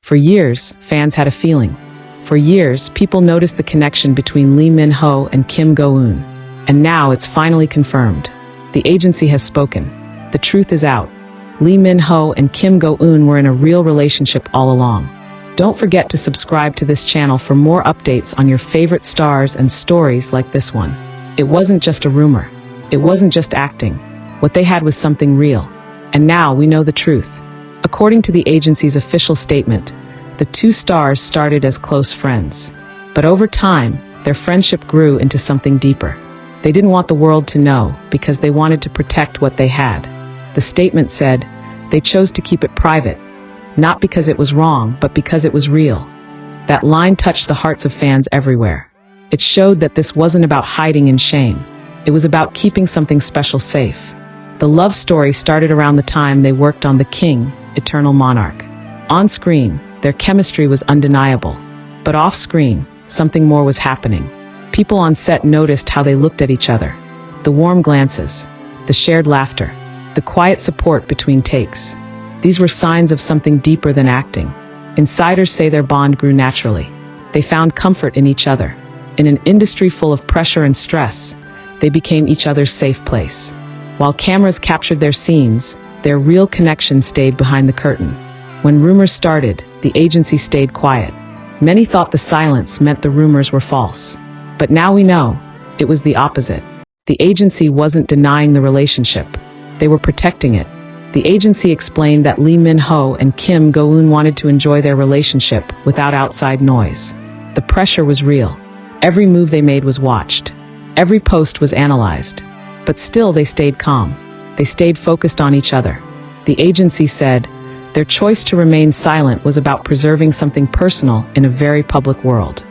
For years, fans had a feeling. For years, people noticed the connection between Lee Min-ho and Kim Go-eun. And now it's finally confirmed. The agency has spoken. The truth is out. Lee Min-ho and Kim Go-eun were in a real relationship all along. Don't forget to subscribe to this channel for more updates on your favorite stars and stories like this one. It wasn't just a rumor. It wasn't just acting. What they had was something real. And now we know the truth. According to the agency's official statement, the two stars started as close friends. But over time, their friendship grew into something deeper. They didn't want the world to know because they wanted to protect what they had. The statement said, they chose to keep it private, not because it was wrong, but because it was real. That line touched the hearts of fans everywhere. It showed that this wasn't about hiding in shame. It was about keeping something special safe. The love story started around the time they worked on The King, Eternal Monarch. On screen, their chemistry was undeniable. But off screen, something more was happening. People on set noticed how they looked at each other. The warm glances, the shared laughter, the quiet support between takes. These were signs of something deeper than acting. Insiders say their bond grew naturally. They found comfort in each other. In an industry full of pressure and stress, they became each other's safe place. While cameras captured their scenes, their real connection stayed behind the curtain. When rumors started, the agency stayed quiet. Many thought the silence meant the rumors were false. But now we know, it was the opposite. The agency wasn't denying the relationship. They were protecting it. The agency explained that Lee Min-ho and Kim Go-eun wanted to enjoy their relationship without outside noise. The pressure was real. Every move they made was watched. Every post was analyzed. But still they stayed calm. They stayed focused on each other. The agency said, their choice to remain silent was about preserving something personal in a very public world.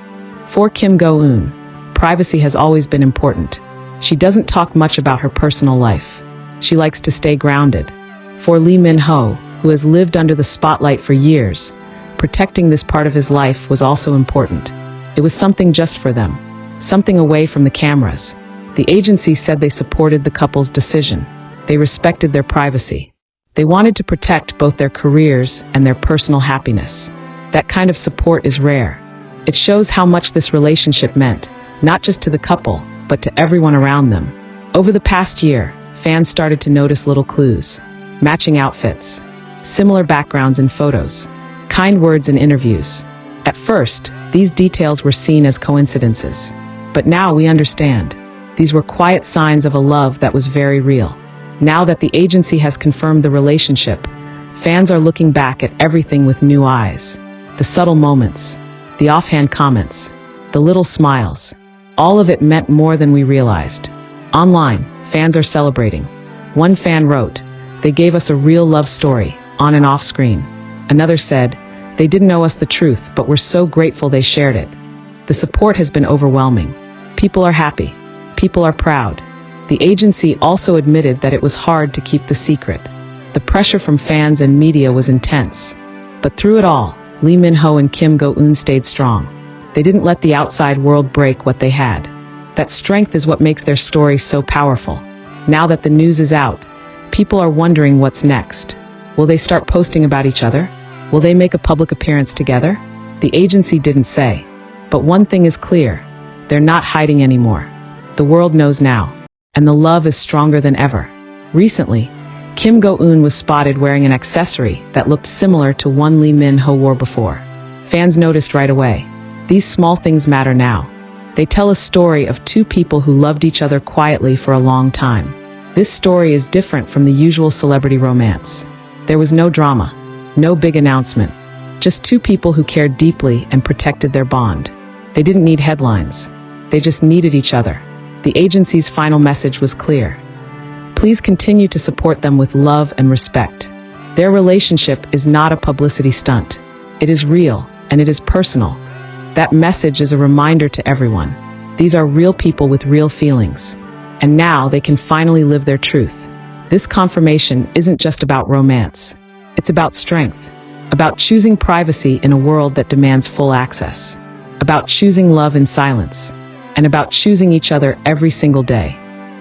For Kim Go-eun, privacy has always been important. She doesn't talk much about her personal life. She likes to stay grounded. For Lee Min-ho, who has lived under the spotlight for years, protecting this part of his life was also important. It was something just for them, something away from the cameras. The agency said they supported the couple's decision. They respected their privacy. They wanted to protect both their careers and their personal happiness. That kind of support is rare. It shows how much this relationship meant, not just to the couple, but to everyone around them. Over the past year, fans started to notice little clues. Matching outfits, similar backgrounds in photos, kind words in interviews. At first, these details were seen as coincidences. But now we understand. These were quiet signs of a love that was very real. Now that the agency has confirmed the relationship, fans are looking back at everything with new eyes. The subtle moments, the offhand comments, the little smiles. All of it meant more than we realized. Online, fans are celebrating. One fan wrote, they gave us a real love story, on and off screen. Another said, they didn't know us the truth, but we're so grateful they shared it. The support has been overwhelming. People are happy. People are proud. The agency also admitted that it was hard to keep the secret. The pressure from fans and media was intense. But through it all, Lee Min-ho and Kim Go-eun stayed strong. They didn't let the outside world break what they had. That strength is what makes their story so powerful. Now that the news is out, people are wondering what's next. Will they start posting about each other? Will they make a public appearance together? The agency didn't say. But one thing is clear. They're not hiding anymore. The world knows now. And the love is stronger than ever. Recently, Kim Go-eun was spotted wearing an accessory that looked similar to one Lee Min-ho wore before. Fans noticed right away. These small things matter now. They tell a story of two people who loved each other quietly for a long time. This story is different from the usual celebrity romance. There was no drama, no big announcement, just two people who cared deeply and protected their bond. They didn't need headlines. They just needed each other. The agency's final message was clear. Please continue to support them with love and respect. Their relationship is not a publicity stunt. It is real, and it is personal. That message is a reminder to everyone. These are real people with real feelings. And now they can finally live their truth. This confirmation isn't just about romance. It's about strength, about choosing privacy in a world that demands full access, about choosing love in silence, and about choosing each other every single day.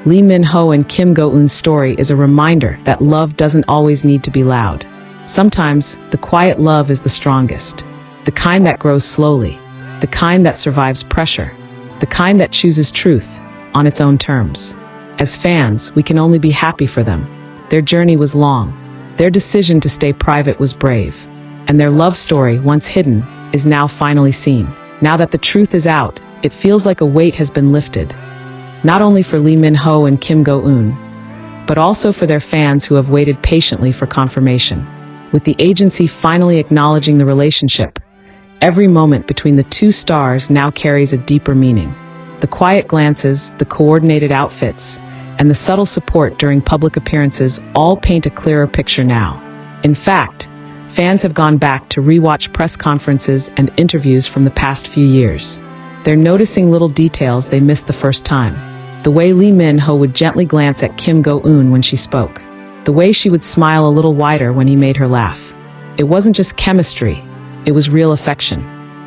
Lee Min-ho and Kim Go-eun's story is a reminder that love doesn't always need to be loud. Sometimes, the quiet love is the strongest. The kind that grows slowly. The kind that survives pressure. The kind that chooses truth on its own terms. As fans, we can only be happy for them. Their journey was long. Their decision to stay private was brave. And their love story, once hidden, is now finally seen. Now that the truth is out, it feels like a weight has been lifted. Not only for Lee Min-ho and Kim Go-eun, but also for their fans who have waited patiently for confirmation. With the agency finally acknowledging the relationship, every moment between the two stars now carries a deeper meaning. The quiet glances, the coordinated outfits, and the subtle support during public appearances all paint a clearer picture now. In fact, fans have gone back to rewatch press conferences and interviews from the past few years. They're noticing little details they missed the first time. The way Lee Min-ho would gently glance at Kim Go-eun when she spoke. The way she would smile a little wider when he made her laugh. It wasn't just chemistry, it was real affection.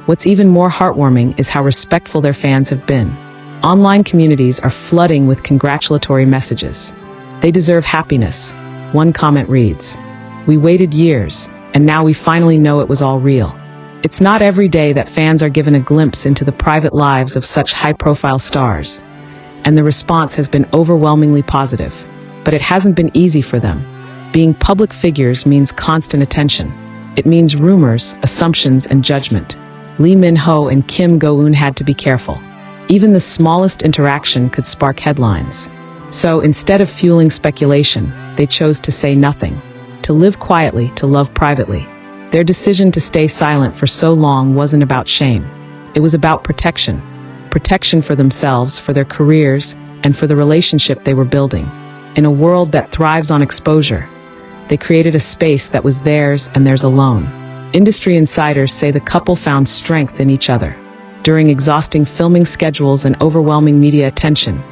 What's even more heartwarming is how respectful their fans have been. Online communities are flooding with congratulatory messages. They deserve happiness. One comment reads, "We waited years, and now we finally know it was all real." It's not every day that fans are given a glimpse into the private lives of such high-profile stars, and the response has been overwhelmingly positive. But it hasn't been easy for them. Being public figures means constant attention. It means rumors, assumptions, and judgment. Lee Min-ho and Kim Go-eun had to be careful. Even the smallest interaction could spark headlines. So instead of fueling speculation, they chose to say nothing. To live quietly, to love privately. Their decision to stay silent for so long wasn't about shame. It was about protection. Protection for themselves, for their careers, and for the relationship they were building. In a world that thrives on exposure, they created a space that was theirs and theirs alone. Industry insiders say the couple found strength in each other. During exhausting filming schedules and overwhelming media attention,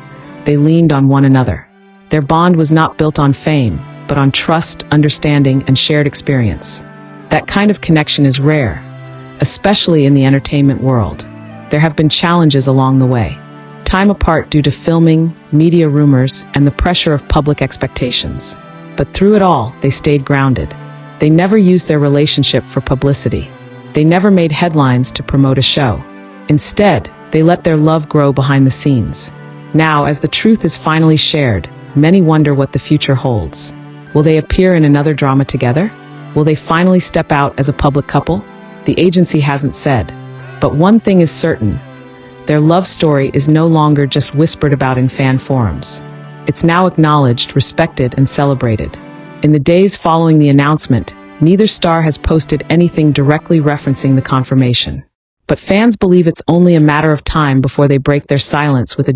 they leaned on one another. Their bond was not built on fame, but on trust, understanding, and shared experience. That kind of connection is rare, especially in the entertainment world. There have been challenges along the way. Time apart due to filming, media rumors, and the pressure of public expectations. But through it all, they stayed grounded. They never used their relationship for publicity. They never made headlines to promote a show. Instead, they let their love grow behind the scenes. Now, as the truth is finally shared, many wonder what the future holds. Will they appear in another drama together? Will they finally step out as a public couple? The agency hasn't said. But one thing is certain. Their love story is no longer just whispered about in fan forums. It's now acknowledged, respected, and celebrated. In the days following the announcement, neither star has posted anything directly referencing the confirmation. But fans believe it's only a matter of time before they break their silence with a